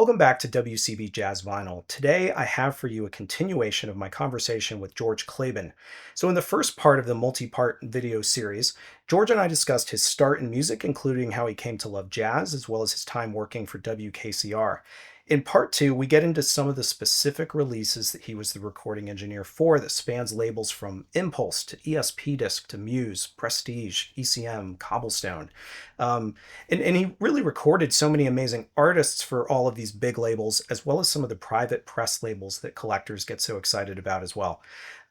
Welcome back to WCB Jazz Vinyl. Today I have for you a continuation of my conversation with George Klabin. So in the first part of the multi-part video series, George and I discussed his start in music, including how he came to love jazz, as well as his time working for WKCR. In part two, we get into some of the specific releases that he was the recording engineer for that spans labels from Impulse to ESP Disc to Muse, Prestige, ECM, Cobblestone. And he really recorded so many amazing artists for all of these big labels, as well as some of the private press labels that collectors get so excited about as well.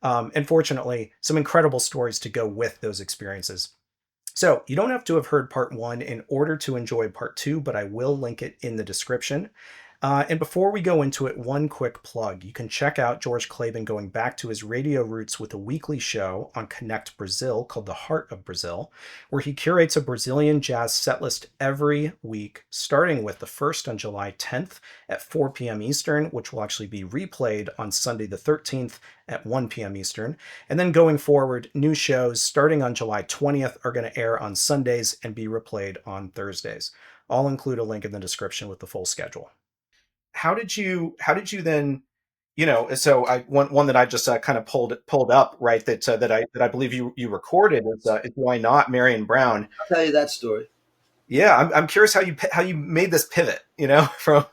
And fortunately, some incredible stories to go with those experiences. So you don't have to have heard part one in order to enjoy part two, but I will link it in the description. And before we go into it, one quick plug. You can check out George Klabin going back to his radio roots with a weekly show on Connect Brazil called The Heart of Brazil, where he curates a Brazilian jazz setlist every week, starting with the first on July 10th at 4 p.m. Eastern, which will actually be replayed on Sunday the 13th at 1 p.m. Eastern. And then going forward, new shows starting on July 20th are going to air on Sundays and be replayed on Thursdays. I'll include a link in the description with the full schedule. How did you then, so one that I just kind of pulled up, right, that I believe you recorded is Why Not, Marion Brown. I'll tell you that story. Yeah, I'm curious how you made this pivot, from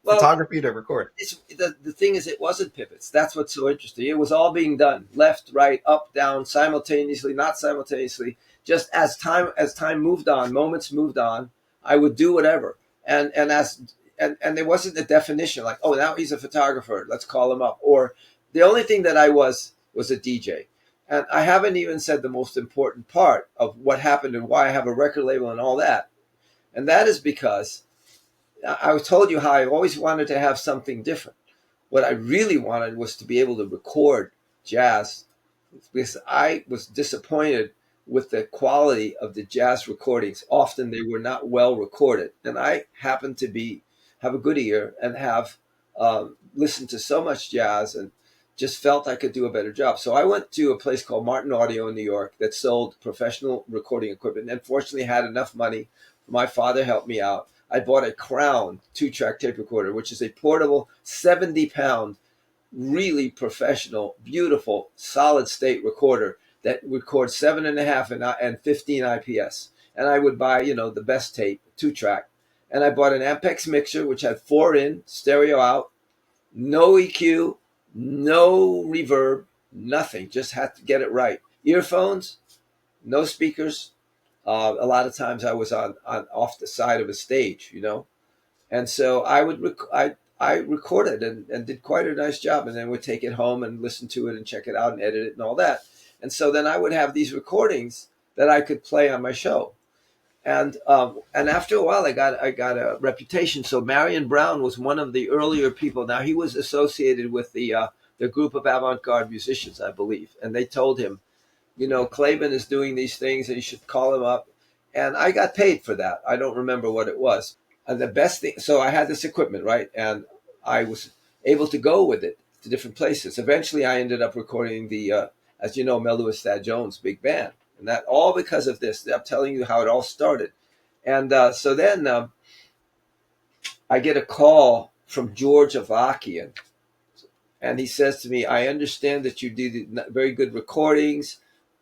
photography to record. The thing is, it wasn't pivots. That's what's so interesting. It was all being done left, right, up, down, simultaneously, not simultaneously. Just as time moved on, moments moved on, I would do whatever. And there wasn't a definition like, oh, now he's a photographer, let's call him up. Or the only thing that I was a DJ. And I haven't even said the most important part of what happened and why I have a record label and all that. And that is because I told you how I always wanted to have something different. What I really wanted was to be able to record jazz, because I was disappointed with the quality of the jazz recordings. Often they were not well recorded. And I happened to have a good ear and have listened to so much jazz and just felt I could do a better job. So I went to a place called Martin Audio in New York that sold professional recording equipment, and fortunately had enough money. My father helped me out. I bought a Crown 2-track tape recorder, which is a portable 70-pound, really professional, beautiful, solid state recorder that records 7.5 and 15 IPS. And I would buy, the best tape, 2-track. And I bought an Ampex mixer, which had 4 in, stereo out, no EQ, no reverb, nothing. Just had to get it right. Earphones, no speakers. A lot of times I was on off the side of a stage, And so I recorded and did quite a nice job, and then would take it home and listen to it and check it out and edit it and all that. And so then I would have these recordings that I could play on my show. And after a while, I got a reputation. So Marion Brown was one of the earlier people. Now, he was associated with the group of avant-garde musicians, I believe. And they told him, Klabin is doing these things and you should call him up. And I got paid for that. I don't remember what it was. And the best thing, so I had this equipment, right? And I was able to go with it to different places. Eventually, I ended up recording the, as you know, Mel Lewis Thad Jones big band. And that all because of this. I'm telling you how it all started. And so then I get a call from George Avakian. And he says to me, I understand that you did very good recordings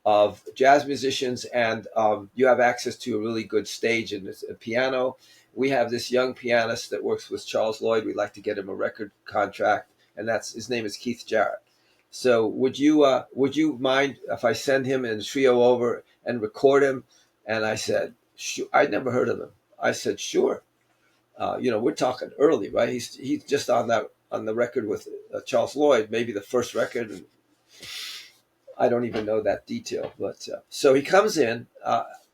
of jazz musicians, and you have access to a really good stage and a piano. We have this young pianist that works with Charles Lloyd. We'd like to get him a record contract. And his name is Keith Jarrett. So would you mind if I send him and the trio over and record him? And I said, sure. I'd never heard of him. I said, sure. We're talking early, right? He's just on the record with Charles Lloyd, maybe the first record. And I don't even know that detail. But so he comes in.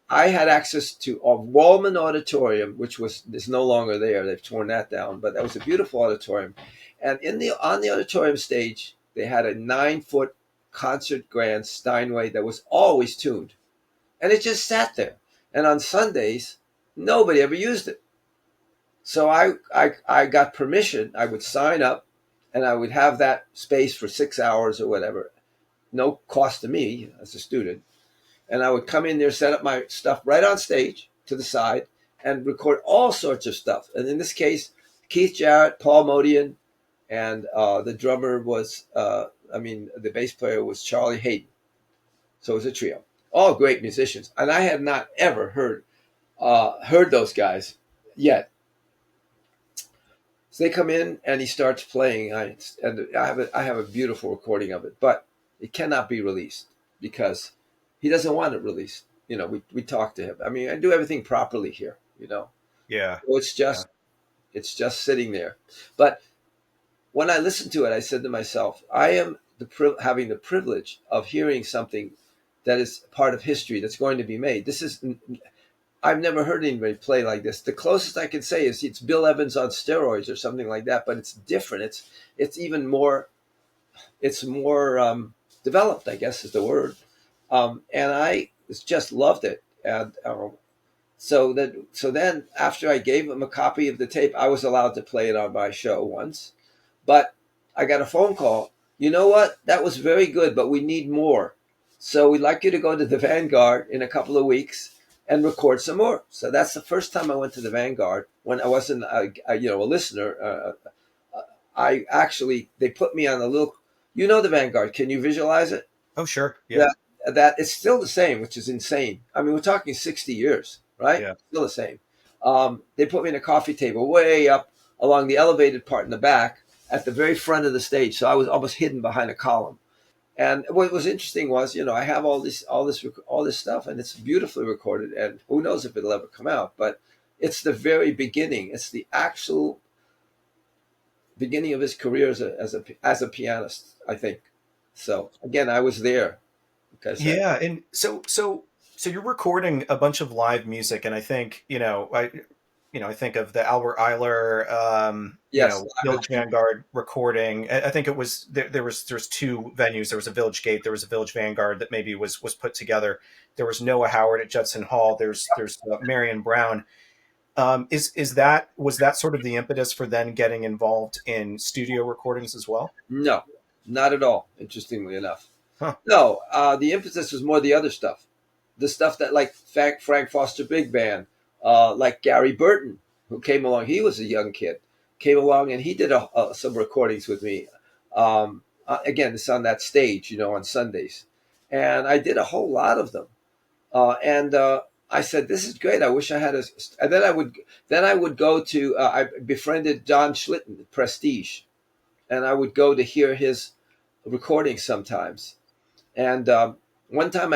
I had access to a Wallman Auditorium, which is no longer there. They've torn that down. But that was a beautiful auditorium. And on the auditorium stage, they had a 9-foot concert grand Steinway that was always tuned. And it just sat there. And on Sundays, nobody ever used it. So I got permission. I would sign up and I would have that space for 6 hours or whatever. No cost to me as a student. And I would come in there, set up my stuff right on stage to the side and record all sorts of stuff. And in this case, Keith Jarrett, Paul Modian, and the drummer was, the bass player was Charlie Hayden. So it was a trio, all great musicians, and I had not ever heard those guys yet. So they come in and he starts playing. I have a beautiful recording of it, but it cannot be released because he doesn't want it released. We talk to him. I mean, I do everything properly here. Yeah. So Yeah. it's just sitting there. But when I listened to it, I said to myself, I am having the privilege of hearing something that is part of history that's going to be made. I've never heard anybody play like this. The closest I can say is it's Bill Evans on steroids or something like that, but it's different. It's even more. It's more developed, I guess is the word. And I just loved it. And so then after I gave him a copy of the tape, I was allowed to play it on my show once. But I got a phone call. You know what? That was very good, but we need more. So we'd like you to go to the Vanguard in a couple of weeks and record some more. So that's the first time I went to the Vanguard when I wasn't a listener. They put me on a little. The Vanguard. Can you visualize it? Oh, sure. Yeah. That it's still the same, which is insane. I mean, we're talking 60 years, right? Yeah. Still the same. They put me in a coffee table way up along the elevated part in the back at the very front of the stage. So I was almost hidden behind a column. And what was interesting was, I have all this stuff, and it's beautifully recorded. And who knows if it'll ever come out? But it's the very beginning. It's the actual beginning of his career as a pianist, I think. So again, I was there. Like I said. Yeah, and so you're recording a bunch of live music, and I think I think of the Albert Eiler Yes, I was. Village Vanguard recording. I think it was there's two venues. There was a Village Gate, there was a Village Vanguard that maybe was put together. There was Noah Howard at Judson Hall. There's Marion Brown. Was that sort of the impetus for then getting involved in studio recordings as well? No, not at all. Interestingly enough, Huh. no. The emphasis was more the other stuff, the stuff that like Frank Foster Big Band, like Gary Burton, who came along. He was a young kid, came along and he did some recordings with me. Again, it's on that stage, on Sundays, and I did a whole lot of them. And I said, "This is great. I wish I had a." And then I would go to. I befriended John Schlitten at Prestige, and I would go to hear his recordings sometimes. And one time,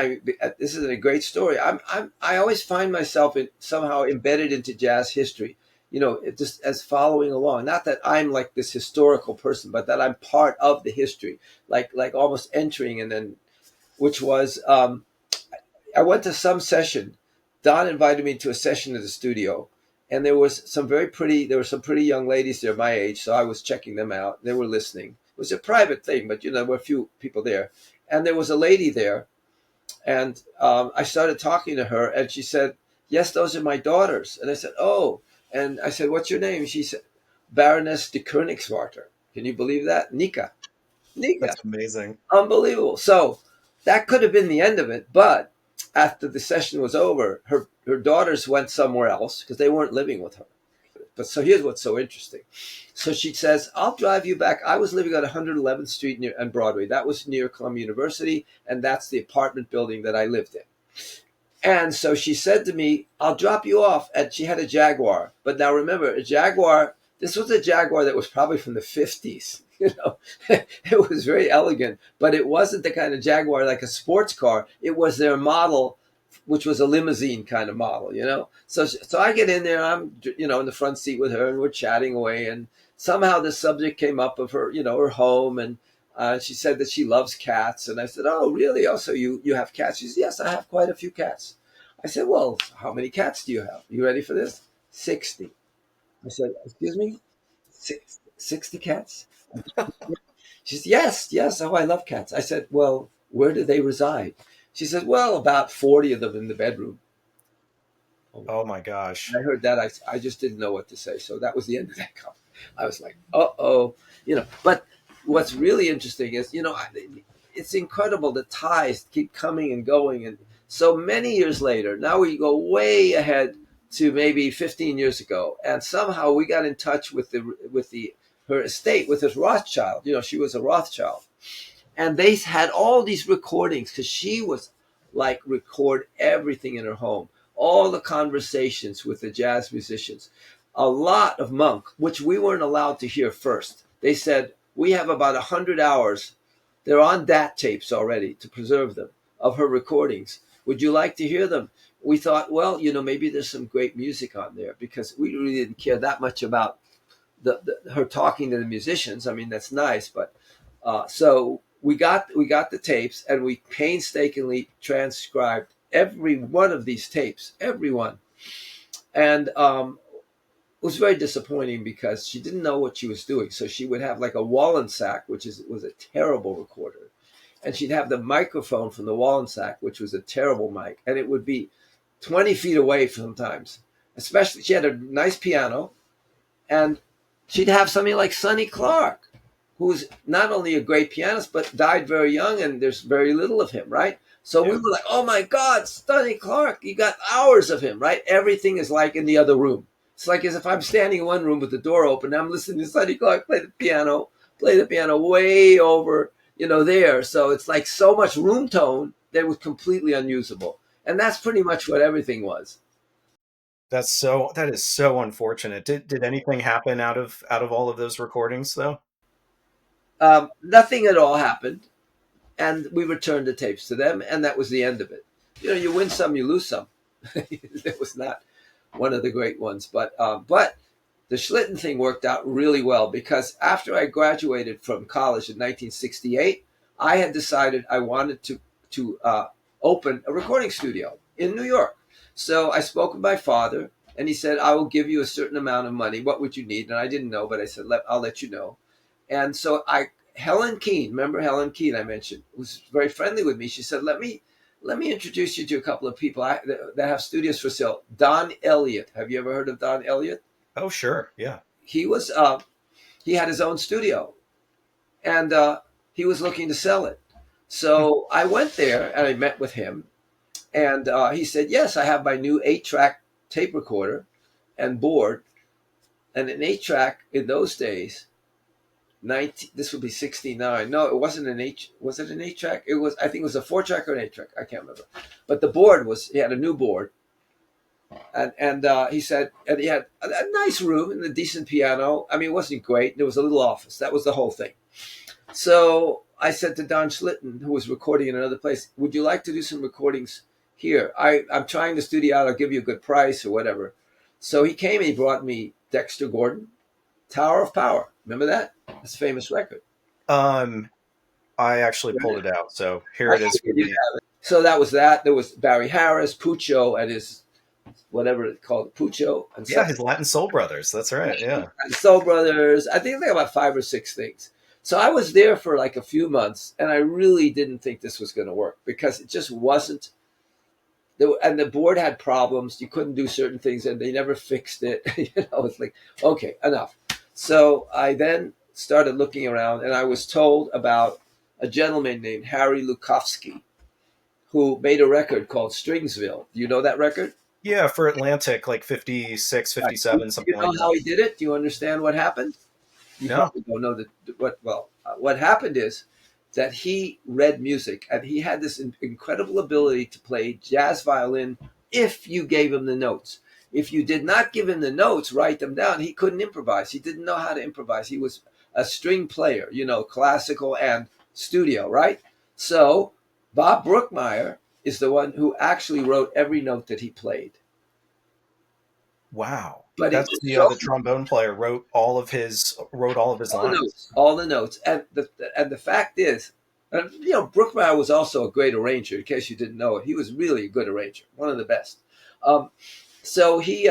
this is a great story. I always find myself somehow embedded into jazz history. Just as following along. Not that I'm like this historical person, but that I'm part of the history, like almost entering, and then which was. I went to some session. Don invited me to a session at the studio, and there was some pretty young ladies there my age, so I was checking them out. They were listening. It was a private thing, but there were a few people there, and there was a lady there, and I started talking to her, and she said, "Yes, those are my daughters." And I said, "Oh," and I said, "What's your name?" She said, "Baroness de Koenigswarter." Can you believe that? Nica. Nica. That's amazing. Unbelievable. So that could have been the end of it, but after the session was over, her daughters went somewhere else because they weren't living with her. But so here's what's so interesting. So she says, "I'll drive you back." I was living on 111th Street near on Broadway. That was near Columbia University, and that's the apartment building that I lived in. And so she said to me, "I'll drop you off." And she had a Jaguar. But now remember, a Jaguar, this was a Jaguar that was probably from the 50s. It was very elegant, but it wasn't the kind of Jaguar like a sports car. It was their model, which was a limousine kind of model. So I get in there, I'm, in the front seat with her, and we're chatting away. And somehow the subject came up of her, her home. And she said that she loves cats. And I said, "Oh, really? Oh, so you have cats?" She said, "Yes, I have quite a few cats." I said, "Well, how many cats do you have? You ready for this?" 60. I said, "Excuse me? 60 cats?" She said, "Yes, yes. Oh, I love cats." I said, "Well, where do they reside?" She said, "Well, about 40 of them in the bedroom." Oh, Oh my and gosh. I heard that. I just didn't know what to say. So that was the end of that comment. I was like, uh-oh. But what's really interesting is, it's incredible. The ties keep coming and going. And so many years later, now we go way ahead to maybe 15 years ago, and somehow we got in touch with the her estate, with his Rothschild. She was a Rothschild, and they had all these recordings because she was like record everything in her home, all the conversations with the jazz musicians, a lot of Monk, which we weren't allowed to hear first. They said we have about 100 hours. They're on DAT tapes already to preserve them, of her recordings. Would you like to hear them? We thought, well, maybe there's some great music on there, because we really didn't care that much about her talking to the musicians. I mean, that's nice, but so we got the tapes, and we painstakingly transcribed every one of these tapes, every one, and it was very disappointing because she didn't know what she was doing. So she would have like a Wallensack, which was a terrible recorder, and she'd have the microphone from the Wallensack, which was a terrible mic, and it would be 20 feet away sometimes. Especially, she had a nice piano, and she'd have somebody like Sonny Clark, who's not only a great pianist, but died very young, and there's very little of him, right? So we Yeah. were like, oh my God, Sonny Clark, you got hours of him, right? Everything is like in the other room. It's like as if I'm standing in one room with the door open, I'm listening to Sonny Clark play the piano way over, there. So it's like so much room tone that it was completely unusable. And that's pretty much what everything was. That is so unfortunate. Did anything happen out of all of those recordings though? Nothing at all happened. And we returned the tapes to them, and that was the end of it. You win some, you lose some. It was not one of the great ones, but the Schlitten thing worked out really well, because after I graduated from college in 1968, I had decided I wanted to open a recording studio in New York. So I spoke with my father, and he said, "I will give you a certain amount of money. What would you need?" And I didn't know, but I said, "I'll let you know." And so Helen Keene, remember Helen Keene I mentioned, was very friendly with me. She said, let me introduce you to a couple of people that have studios for sale. Don Elliott. Have you ever heard of Don Elliott? Oh, sure. Yeah. He was he had his own studio, and he was looking to sell it. So I went there and I met with him, and he said, "Yes, I have my new 8-track tape recorder and board." And an 8-track in those days, 19, this would be 69. No, it wasn't an 8. Was it an 8-track? It was, I think it was a 4-track or an 8-track. I can't remember. But the board he had a new board. And he said, and he had a nice room and a decent piano. I mean, it wasn't great. There was a little office. That was the whole thing. So I said to Don Schlitten, who was recording in another place, would you like to do some recordings here? I'm trying the studio out. I'll give you a good price or whatever. So he came and he brought me Dexter Gordon, Tower of Power. Remember that? That's a famous record. Um, I actually pulled it out, so here I it is for figured you'd the. have it. So that was that. There was Barry Harris, Puccio, and his whatever it's called, Puccio, and Yeah, so his Latin Soul Brothers. That's right. Yeah. and Soul Brothers. I think they got about 5 or 6 things. So I was there for like a few months, and I really didn't think this was going to work, because it just wasn't. And the board had problems. You couldn't do certain things, and they never fixed it. It's like, okay, enough. So I then started looking around, and I was told about a gentleman named Harry Lukowski, who made a record called Stringsville. Do you know that record? Yeah, for Atlantic, like 56, Right. Do 57, you something know like that. how he did it? Do you understand what happened? You No. probably don't know what. Well, what happened is that he read music, and he had this incredible ability to play jazz violin if you gave him the notes. If you did not give him the notes, write them down, he couldn't improvise. He didn't know how to improvise. He was a string player, classical and studio, right? So Bob Brookmeyer is the one who actually wrote every note that he played. Wow. But it That's just the showed trombone player wrote all of his lines. all the notes, and the fact is, Brookmeyer was also a great arranger. In case you didn't know it, he was really a good arranger, one of the best. Um, so he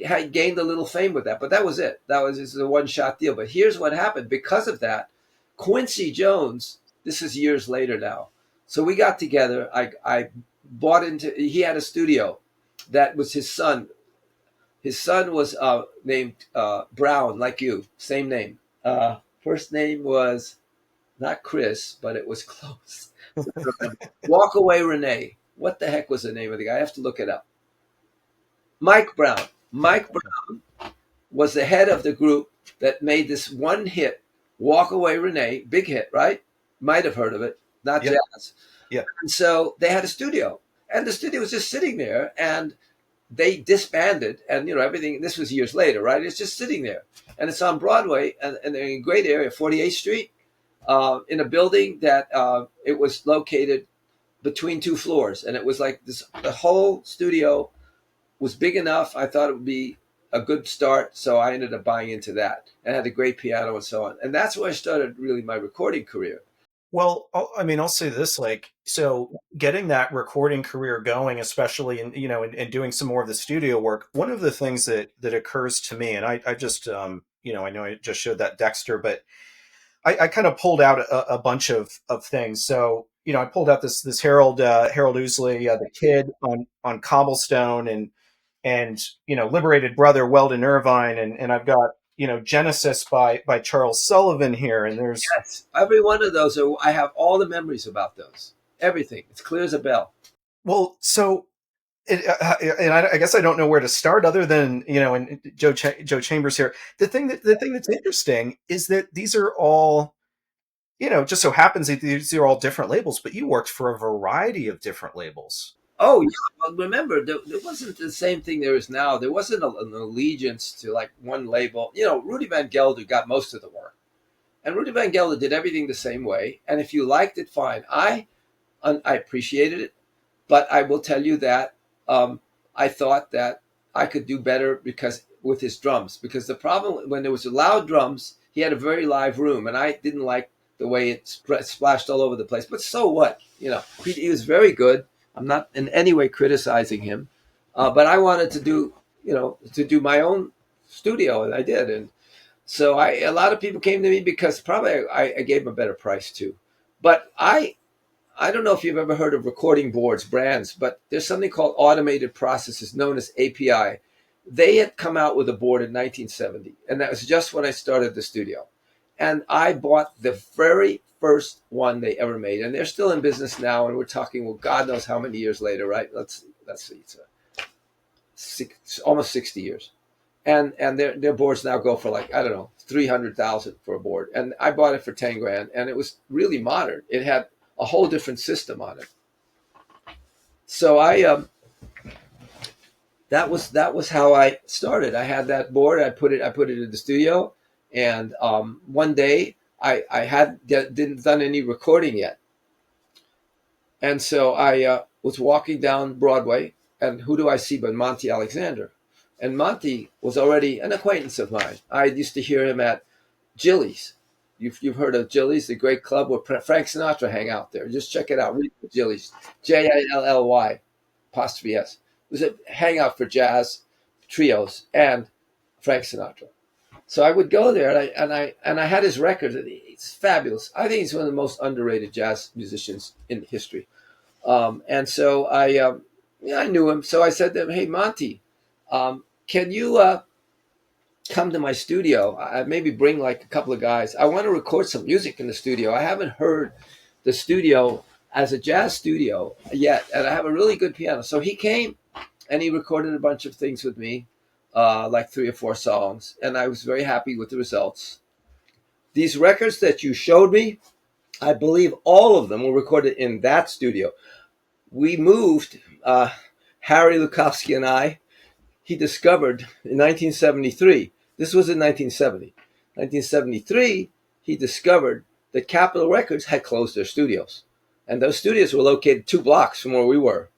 had gained a little fame with that, but that was it. That was just a one-shot deal. But here's what happened because of that: Quincy Jones. This is years later now. So we got together. I bought into. He had a studio that was his son. His son was named Brown, like you, same name. First name was not Chris, but it was close. Walk Away Renee. What the heck was the name of the guy? I have to look it up. Mike Brown. Mike Okay. Brown was the head of the group that made this one hit, Walk Away Renee, big hit, right? Might have heard of it, not Yep. jazz. Yep. And so they had a studio, and the studio was just sitting there, and they disbanded, and everything. This was years later, right? It's just sitting there, and it's on Broadway, and they're in a great area, 48th Street, in a building that it was located between two floors, and it was like this. The whole studio was big enough. I thought it would be a good start, so I ended up buying into that, and had a great piano and so on. And that's where I started really my recording career. Well, I mean, I'll say this, like, so getting that recording career going, especially in, and doing some more of the studio work, one of the things that occurs to me, and I just, I know I just showed that Dexter, but I kind of pulled out a bunch of things. So, I pulled out this Harold Ousley, the Kid on Cobblestone, and Liberated Brother Weldon Irvine, and I've got Genesis by Charles Sullivan here, and there's Yes, every one of those. I have all the memories about those. Everything. It's clear as a bell. well, so and I guess I don't know where to start other than and Joe Chambers here. The thing that's interesting is that these are all just so happens that these are all different labels, but you worked for a variety of different labels. Oh yeah. Well, remember, there wasn't the same thing there is now. There wasn't an allegiance to like one label. Rudy Van Gelder got most of the work, and Rudy Van Gelder did everything the same way. And if you liked it, fine. I appreciated it, but I will tell you that I thought that I could do better because with his drums. Because the problem when there was loud drums, he had a very live room, and I didn't like the way it splashed all over the place. But so what? He was very good. I'm not in any way criticizing him, but I wanted to do my own studio, and I did. And so a lot of people came to me because probably I gave them a better price too. But I don't know if you've ever heard of recording boards, brands, but there's something called automated processes known as API. They had come out with a board in 1970, and that was just when I started the studio. And I bought the very first one they ever made, and they're still in business now. And we're talking, well, God knows how many years later, right? Let's see, it's almost 60 years, and their boards now go for like I don't know 300,000 for a board, and I bought it for 10 grand, and it was really modern. It had a whole different system on it. So that was how I started. I had that board. I put it in the studio, and one day didn't done any recording yet, and so I was walking down Broadway, and who do I see but Monty Alexander? And Monty was already an acquaintance of mine. I used to hear him at Jilly's. You've heard of Jilly's, the great club where Frank Sinatra hang out there. Just check it out. Read Jilly's, Jilly apostrophe S. It was a hangout for jazz trios and Frank Sinatra. So I would go there, and I had his record. And it's fabulous. I think he's one of the most underrated jazz musicians in history. And so I knew him. So I said to him, "Hey Monty, can you come to my studio? Maybe bring like a couple of guys. I want to record some music in the studio. I haven't heard the studio as a jazz studio yet, and I have a really good piano." So he came and he recorded a bunch of things with me, like 3 or 4 songs, and I was very happy with the results. These records that you showed me, I believe all of them were recorded in that studio. We moved, Harry Lukowski and I, he discovered in 1973, this was in 1970, 1973, he discovered that Capitol Records had closed their studios. And those studios were located 2 blocks from where we were.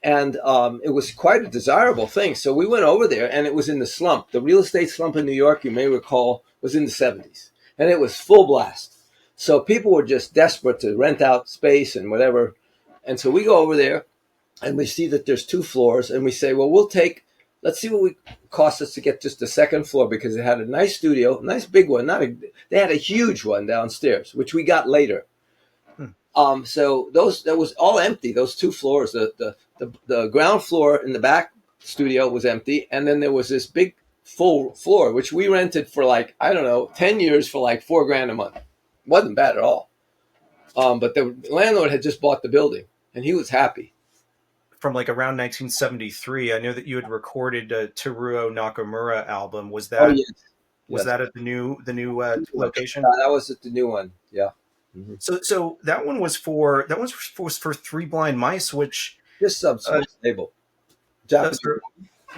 And it was quite a desirable thing. So we went over there, and it was in the slump. The real estate slump in New York, you may recall, was in the 70s. And it was full blast. So people were just desperate to rent out space and whatever. And so we go over there, and we see that there's 2 floors, and we say, well, let's see what it costs us to get just the second floor, because it had a nice studio, a nice big one. They had a huge one downstairs, which we got later. Hmm. So that was all empty. Those 2 floors, the ground floor in the back studio was empty, and then there was this big full floor, which we rented for like I don't know 10 years for like $4 grand a month. Wasn't bad at all. But the landlord had just bought the building, and he was happy. from like around 1973. I know that you had recorded a Teruo Nakamura album. Was Oh that yes, was yes. that at the new The new one. location? That was the new one. Yeah. Hmm. So that one was for Three Blind Mice, which Just some uh, small label, Japanese sort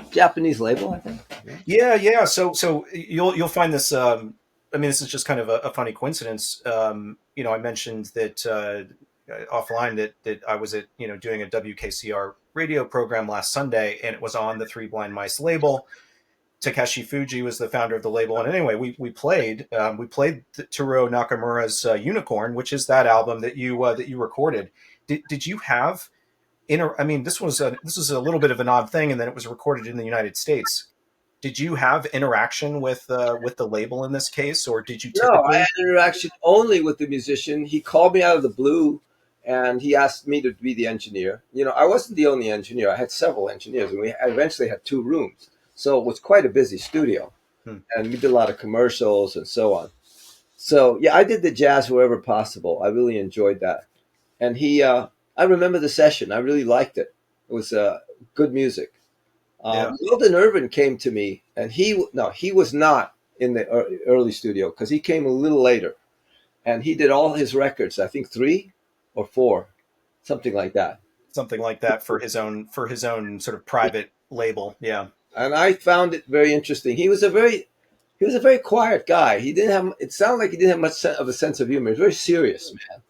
Japanese label, I think. Yeah. yeah. So you'll find this. I mean, this is just kind of a funny coincidence. I mentioned that offline that I was at doing a WKCR radio program last Sunday, and it was on the Three Blind Mice label. Takeshi Fuji was the founder of the label, and anyway, we played Teruo Nakamura's Unicorn, which is that album that you recorded. Did you have I mean, this was a little bit of an odd thing, and then it was recorded in the United States. Did you have interaction with the label in this case, or did you No, I had typically? interaction only with the musician. He called me out of the blue and he asked me to be the engineer. I wasn't the only engineer. I had several engineers, and I eventually had two rooms. So it was quite a busy studio. Hmm, And we did a lot of commercials and so on. So, yeah, I did the jazz wherever possible. I really enjoyed that. And I remember the session. I really liked it. It was good music. yeah, Weldon Irvine came to me, and he was not in the early studio because he came a little later, and he did all his records. I think three or four, something like that. something like that for his own sort of private label. Yeah, And I found it very interesting. He was a very quiet guy. He didn't have. It sounded like he didn't have much of a sense of humor. He was very serious, man.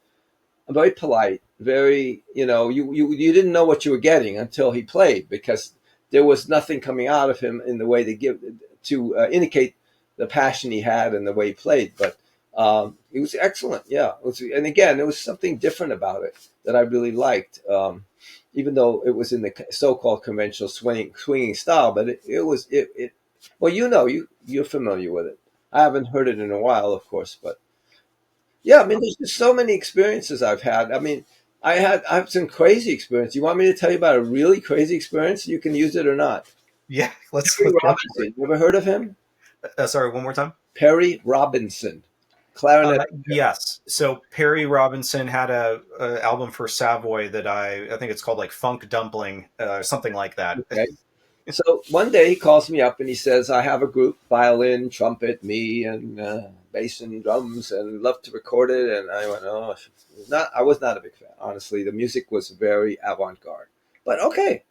Very polite. Very, you didn't know what you were getting until he played because there was nothing coming out of him in the way to indicate the passion he had and the way he played. But it was excellent. Yeah, and again, there was something different about it that I really liked. Even though it was in the so-called conventional swinging style, but it was it. Well, you're familiar with it. I haven't heard it in a while, of course, but yeah, I mean, there's just so many experiences I've had. I mean, I have some crazy experience. You want me to tell you about a really crazy experience? You can use it or not. yeah. Perry Let's go for it. Robinson. You ever heard of him? Sorry, one more time. Perry Robinson, clarinet. Yes. So Perry Robinson had a album for Savoy that I think it's called like Funk Dumpling, something like that. Okay. So one day he calls me up and he says, "I have a group: violin, trumpet, me, and bass and drums, and love to record it." And I went, "Oh, not." I was not a big fan, honestly. The music was very avant-garde, but okay.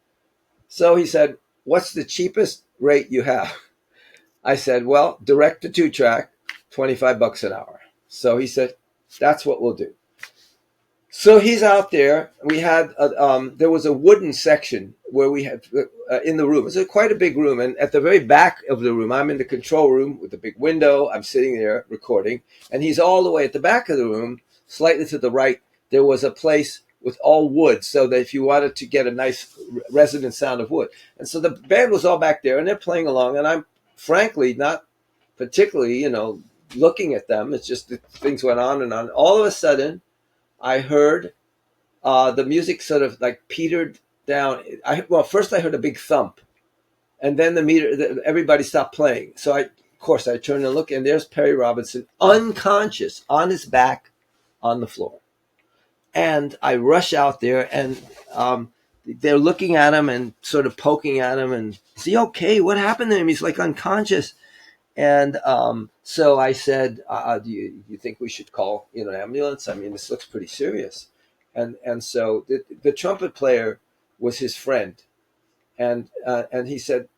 So he said, "What's the cheapest rate you have?" I said, "Well, direct to two track, $25 an hour." So he said, "That's what we'll do." So he's out there. There was a wooden section where we had in the room. It was quite a big room, and at the very back of the room, I'm in the control room with a big window. I'm sitting there recording, and he's all the way at the back of the room, slightly to the right. There was a place with all wood, so that if you wanted to get a nice resonant sound of wood, and so the band was all back there, and they're playing along, and I'm frankly not particularly, looking at them. It's just that things went on and on. All of a sudden, I heard the music sort of like petered down. First I heard a big thump, and then everybody stopped playing. So of course, I turned and look, and there's Perry Robinson, unconscious, on his back, on the floor. And I rush out there, and they're looking at him and sort of poking at him, and is he okay? What happened to him? He's like unconscious. And so I said, do you think we should call an ambulance? I mean, this looks pretty serious. And so the trumpet player was his friend. And he said,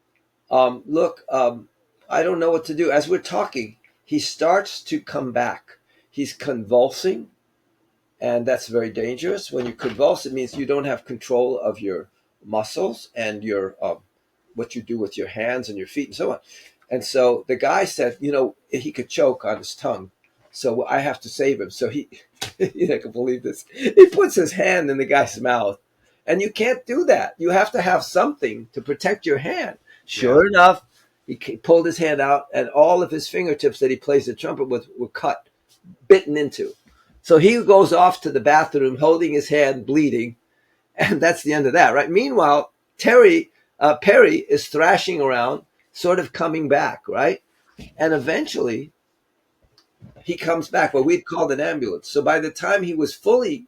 look, I don't know what to do. As we're talking, he starts to come back. He's convulsing, and that's very dangerous. When you convulse, it means you don't have control of your muscles and your what you do with your hands and your feet and so on. And so the guy said, he could choke on his tongue. So I have to save him. So he, you can believe this. He puts his hand in the guy's mouth. And you can't do that. You have to have something to protect your hand. Yeah. Sure enough, he pulled his hand out, and all of his fingertips that he plays the trumpet with were cut, bitten into. So he goes off to the bathroom holding his hand, bleeding. And that's the end of that, right? Meanwhile, Perry is thrashing around, sort of coming back, right? And eventually he comes back. Well, we'd called an ambulance. So by the time he was fully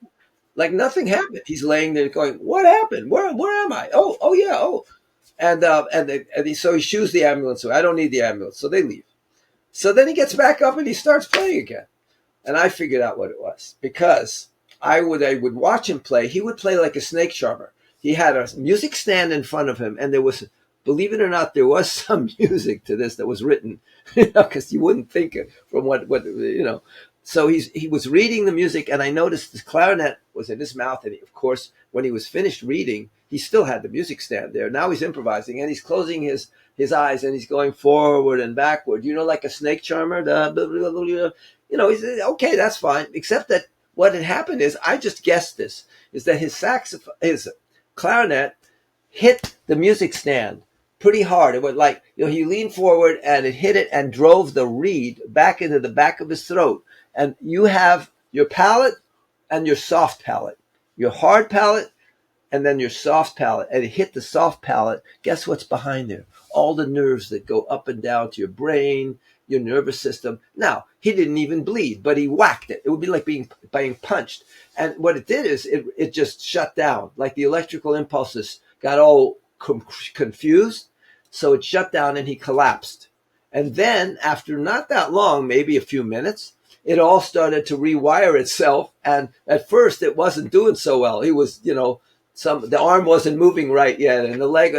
like nothing happened. He's laying there going, "What happened? Where am I? Oh yeah, oh." So he shoos the ambulance away. I don't need the ambulance, so they leave. So then he gets back up and he starts playing again. And I figured out what it was because I would watch him play. He would play like a snake charmer. He had a music stand in front of him, and there was, believe it or not, there was some music to this that was written, because you wouldn't think it from what you know. So he was reading the music, and I noticed the clarinet was in his mouth, and of course, when he was finished reading, he still had the music stand there. Now he's improvising, and he's closing his eyes, and he's going forward and backward. Like a snake charmer. He said, okay, that's fine. Except that what had happened is, I just guessed this, is that his clarinet hit the music stand pretty hard. It was like, he leaned forward and it hit it and drove the reed back into the back of his throat. And you have your palate and your soft palate, your hard palate and then your soft palate, and it hit the soft palate. Guess what's behind there? All the nerves that go up and down to your brain, your nervous system. Now, he didn't even bleed, but he whacked it. It would be like being punched. And what it did is it just shut down. Like the electrical impulses got all confused. So it shut down and he collapsed. And then after not that long, maybe a few minutes, it all started to rewire itself. And at first it wasn't doing so well. He was, the arm wasn't moving right yet and the leg,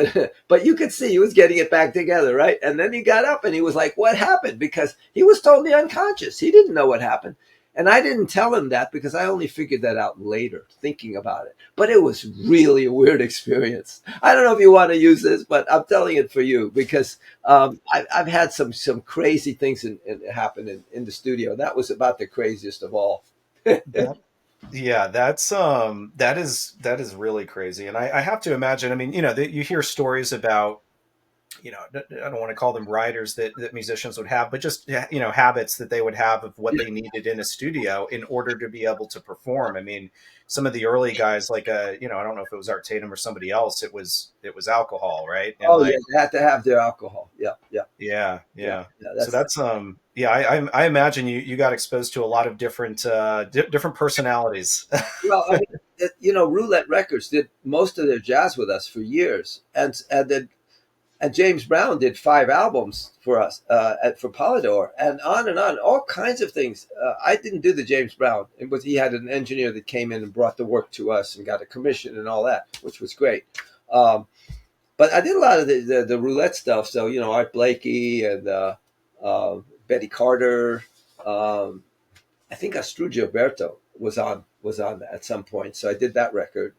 but you could see he was getting it back together, right? And then he got up and he was like, what happened? Because he was totally unconscious. He didn't know what happened. And I didn't tell him that because I only figured that out later, thinking about it. But it was really a weird experience. I don't know if you want to use this, but I'm telling it for you because I've had some crazy things happen in the studio. That was about the craziest of all. That, yeah, that is really crazy. And I have to imagine, I mean, that you hear stories about, I don't want to call them riders that musicians would have, but just, habits that they would have of what they needed in a studio in order to be able to perform. I mean, some of the early guys, like, I don't know if it was Art Tatum or somebody else, it was alcohol, right? And Oh yeah, like, they had to have their alcohol. Yeah, yeah, yeah, yeah, yeah. yeah. So That's that's yeah. I imagine you got exposed to a lot of different different personalities. well. I mean, Roulette Records did most of their jazz with us for years, and James Brown did 5 albums for us for Polydor, and on, all kinds of things. I didn't do the James Brown. He had an engineer that came in and brought the work to us and got a commission and all that, which was great. But I did a lot of the roulette stuff. So Art Blakey and Betty Carter. I think Astrud Gilberto was on that at some point. So I did that record,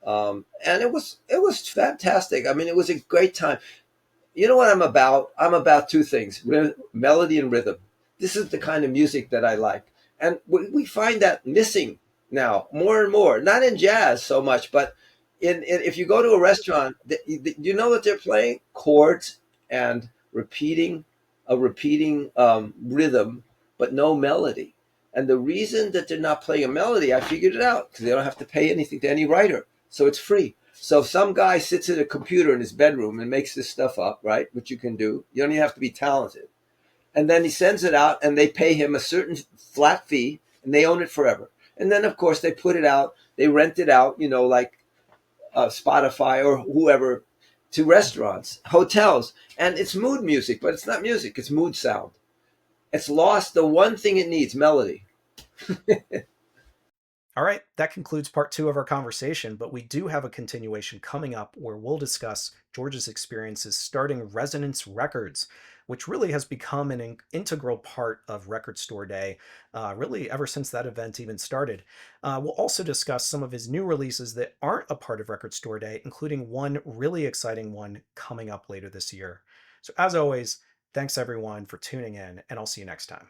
and it was fantastic. I mean, it was a great time. You know what I'm about? I'm about two things: melody and rhythm. This is the kind of music that I like, and we find that missing now more and more. Not in jazz so much, but if you go to a restaurant, you know what they're playing? Chords and repeating rhythm, but no melody. And the reason that they're not playing a melody, I figured it out because they don't have to pay anything to any writer, so it's free. So if some guy sits at a computer in his bedroom and makes this stuff up, right, which you can do, you don't even have to be talented. And then he sends it out and they pay him a certain flat fee and they own it forever. And then, of course, they put it out, they rent it out, like Spotify or whoever, to restaurants, hotels. And it's mood music, but it's not music, it's mood sound. It's lost the one thing it needs, melody. All right, that concludes part two of our conversation, but we do have a continuation coming up where we'll discuss George's experiences starting Resonance Records, which really has become an integral part of Record Store Day, really ever since that event even started. We'll also discuss some of his new releases that aren't a part of Record Store Day, including one really exciting one coming up later this year. So as always, thanks everyone for tuning in, and I'll see you next time.